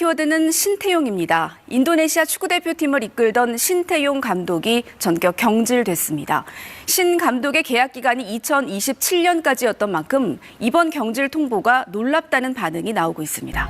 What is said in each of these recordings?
키워드는 신태용입니다. 인도네시아 축구대표팀을 이끌던 신태용 감독이 전격 경질됐습니다. 신 감독의 계약 기간이 2027년까지였던 만큼 이번 경질 통보가 놀랍다는 반응이 나오고 있습니다.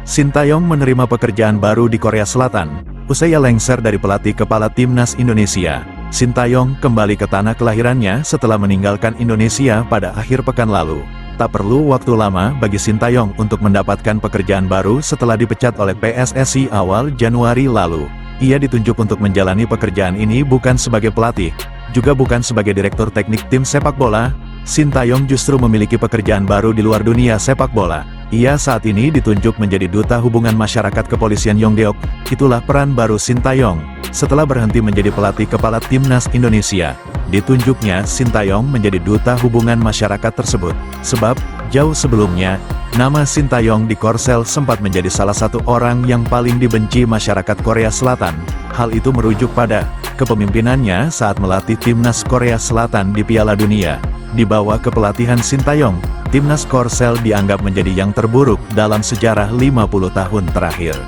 Sintayong menerima pekerjaan baru di Korea Selatan. Usai ia lengser dari pelatih kepala timnas Indonesia, Sintayong kembali ke tanah kelahirannya setelah meninggalkan Indonesia pada akhir pekan lalu. Tak perlu waktu lama bagi Sintayong untuk mendapatkan pekerjaan baru setelah dipecat oleh PSSI awal Januari lalu. Ia ditunjuk untuk menjalani pekerjaan ini bukan sebagai pelatih, juga bukan sebagai direktur teknik tim sepak bola. Sintayong justru memiliki pekerjaan baru di luar dunia sepak bola. Ia saat ini ditunjuk menjadi Duta Hubungan Masyarakat Kepolisian Yongdeok. Itulah peran baru Sintayong. Setelah berhenti menjadi pelatih kepala timnas Indonesia, ditunjuknya Sintayong menjadi Duta Hubungan Masyarakat tersebut. Sebab, jauh sebelumnya, nama Sintayong di Korsel sempat menjadi salah satu orang yang paling dibenci masyarakat Korea Selatan. Hal itu merujuk pada kepemimpinannya saat melatih timnas Korea Selatan di Piala Dunia. Di bawah kepelatihan Sintayong, timnas Korsel dianggap menjadi yang terburuk dalam sejarah 50 tahun terakhir.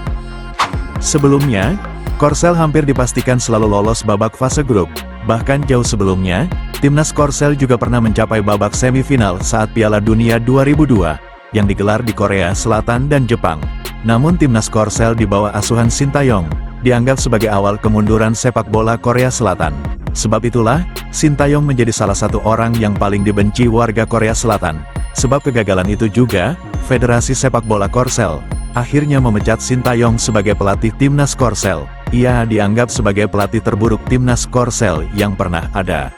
Sebelumnya, Korsel hampir dipastikan selalu lolos babak fase grup. Bahkan jauh sebelumnya, timnas Korsel juga pernah mencapai babak semifinal saat Piala Dunia 2002, yang digelar di Korea Selatan dan Jepang. Namun timnas Korsel di bawah asuhan Sintayong, dianggap sebagai awal kemunduran sepak bola Korea Selatan. Sebab itulah, Sintayong menjadi salah satu orang yang paling dibenci warga Korea Selatan. Sebab kegagalan itu juga, Federasi Sepak Bola Korsel akhirnya memecat Sintayong sebagai pelatih timnas Korsel. Ia dianggap sebagai pelatih terburuk timnas Korsel yang pernah ada.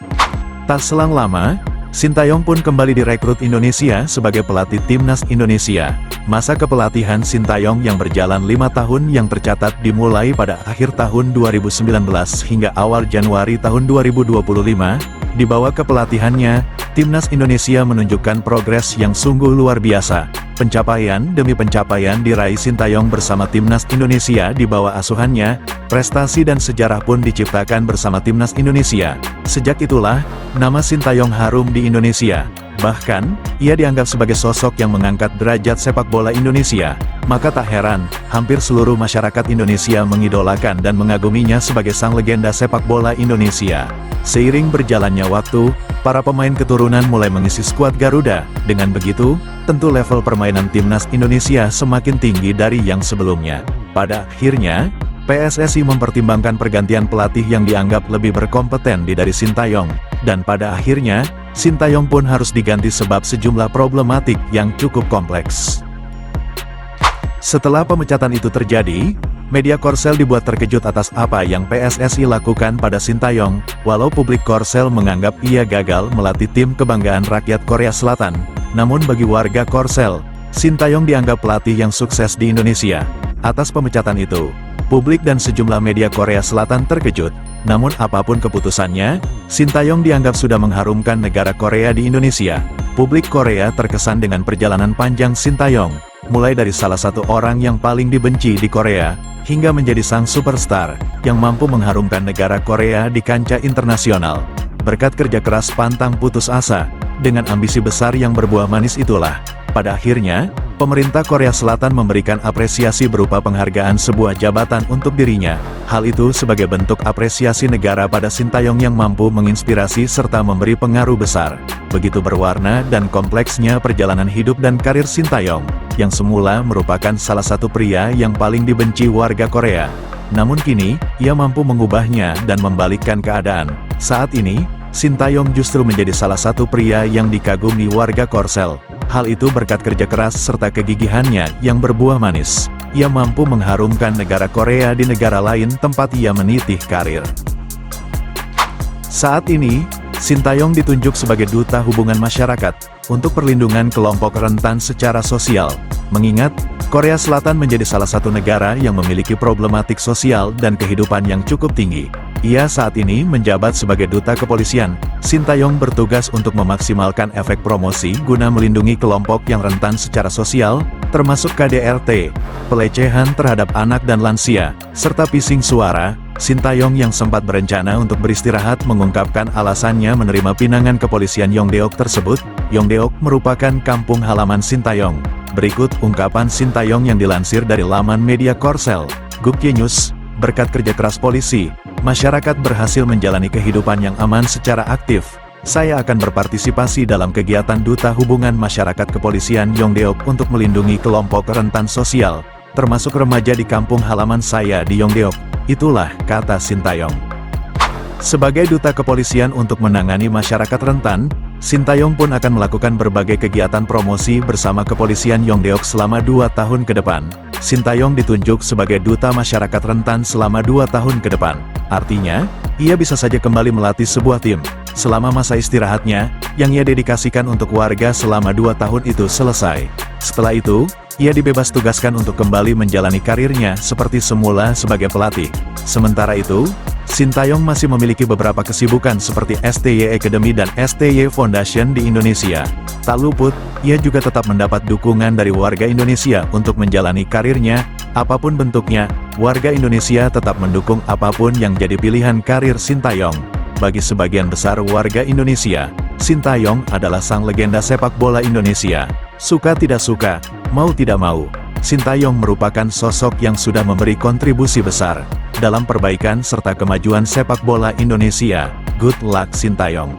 Tak selang lama, Sintayong pun kembali direkrut Indonesia sebagai pelatih timnas Indonesia. Masa kepelatihan Sintayong yang berjalan 5 tahun yang tercatat dimulai pada akhir tahun 2019 hingga awal Januari tahun 2025, di bawah kepelatihannya, timnas Indonesia menunjukkan progres yang sungguh luar biasa. Pencapaian demi pencapaian diraih Sintayong bersama timnas Indonesia di bawah asuhannya, prestasi dan sejarah pun diciptakan bersama timnas Indonesia. Sejak itulah, nama Sintayong harum di Indonesia. Bahkan, ia dianggap sebagai sosok yang mengangkat derajat sepak bola Indonesia. Maka tak heran, hampir seluruh masyarakat Indonesia mengidolakan dan mengaguminya sebagai sang legenda sepak bola Indonesia. Seiring berjalannya waktu, para pemain keturunan mulai mengisi skuad Garuda. Dengan begitu, tentu level permainan timnas Indonesia semakin tinggi dari yang sebelumnya. Pada akhirnya, PSSI mempertimbangkan pergantian pelatih yang dianggap lebih berkompeten dari Sintayong. Dan pada akhirnya, Sintayong pun harus diganti sebab sejumlah problematik yang cukup kompleks. Setelah pemecatan itu terjadi, media Korsel dibuat terkejut atas apa yang PSSI lakukan pada Sintayong. Walau publik Korsel menganggap ia gagal melatih tim kebanggaan rakyat Korea Selatan, namun bagi warga Korsel, Sintayong dianggap pelatih yang sukses di Indonesia. Atas pemecatan itu, publik dan sejumlah media Korea Selatan terkejut. Namun apapun keputusannya, Sintayong dianggap sudah mengharumkan negara Korea di Indonesia. Publik Korea terkesan dengan perjalanan panjang Sintayong, mulai dari salah satu orang yang paling dibenci di Korea, hingga menjadi sang superstar, yang mampu mengharumkan negara Korea di kancah internasional. Berkat kerja keras pantang putus asa, dengan ambisi besar yang berbuah manis itulah, pada akhirnya, pemerintah Korea Selatan memberikan apresiasi berupa penghargaan sebuah jabatan untuk dirinya. Hal itu sebagai bentuk apresiasi negara pada Sintayong yang mampu menginspirasi serta memberi pengaruh besar. Begitu berwarna dan kompleksnya perjalanan hidup dan karir Sintayong, yang semula merupakan salah satu pria yang paling dibenci warga Korea. Namun kini, ia mampu mengubahnya dan membalikkan keadaan. Saat ini, Sintayong justru menjadi salah satu pria yang dikagumi warga Korsel. Hal itu berkat kerja keras serta kegigihannya yang berbuah manis. Ia mampu mengharumkan negara Korea di negara lain tempat ia menitih karir. Saat ini, Sintayong ditunjuk sebagai Duta Hubungan Masyarakat untuk perlindungan kelompok rentan secara sosial. Mengingat, Korea Selatan menjadi salah satu negara yang memiliki problematik sosial dan kehidupan yang cukup tinggi. Ia saat ini menjabat sebagai Duta Kepolisian. Sintayong bertugas untuk memaksimalkan efek promosi guna melindungi kelompok yang rentan secara sosial, termasuk KDRT, pelecehan terhadap anak dan lansia, serta pising suara. Sintayong yang sempat berencana untuk beristirahat mengungkapkan alasannya menerima pinangan kepolisian Yongdeok tersebut. Yongdeok merupakan kampung halaman Sintayong. Berikut ungkapan Sintayong yang dilansir dari laman media Korsel, Gubkie News. Berkat kerja keras polisi, masyarakat berhasil menjalani kehidupan yang aman secara aktif. Saya akan berpartisipasi dalam kegiatan Duta Hubungan Masyarakat Kepolisian Yongdeok untuk melindungi kelompok rentan sosial, termasuk remaja di kampung halaman saya di Yongdeok. Itulah kata Sintayong. Sebagai duta kepolisian untuk menangani masyarakat rentan, Sintayong pun akan melakukan berbagai kegiatan promosi bersama kepolisian Yongdeok selama 2 tahun ke depan. Sintayong ditunjuk sebagai duta masyarakat rentan selama 2 tahun ke depan. Artinya, ia bisa saja kembali melatih sebuah tim selama masa istirahatnya, yang ia dedikasikan untuk warga selama 2 tahun itu selesai. Setelah itu, ia dibebas tugaskan untuk kembali menjalani karirnya seperti semula sebagai pelatih. Sementara itu, Sintayong masih memiliki beberapa kesibukan seperti STY Academy dan STY Foundation di Indonesia. Tak luput, ia juga tetap mendapat dukungan dari warga Indonesia untuk menjalani karirnya, apapun bentuknya. Warga Indonesia tetap mendukung apapun yang jadi pilihan karir Sintayong. Bagi sebagian besar warga Indonesia, Sintayong adalah sang legenda sepak bola Indonesia. Suka tidak suka, mau tidak mau, Sintayong merupakan sosok yang sudah memberi kontribusi besar dalam perbaikan serta kemajuan sepak bola Indonesia. Good luck Sintayong.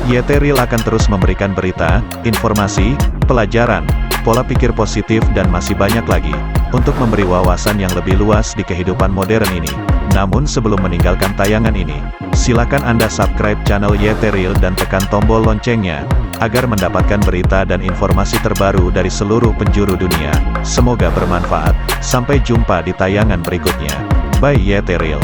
YT Real akan terus memberikan berita, informasi, pelajaran, pola pikir positif dan masih banyak lagi, untuk memberi wawasan yang lebih luas di kehidupan modern ini. Namun sebelum meninggalkan tayangan ini, silakan Anda subscribe channel YT Real dan tekan tombol loncengnya, agar mendapatkan berita dan informasi terbaru dari seluruh penjuru dunia. Semoga bermanfaat. Sampai jumpa di tayangan berikutnya. Bye YT Real.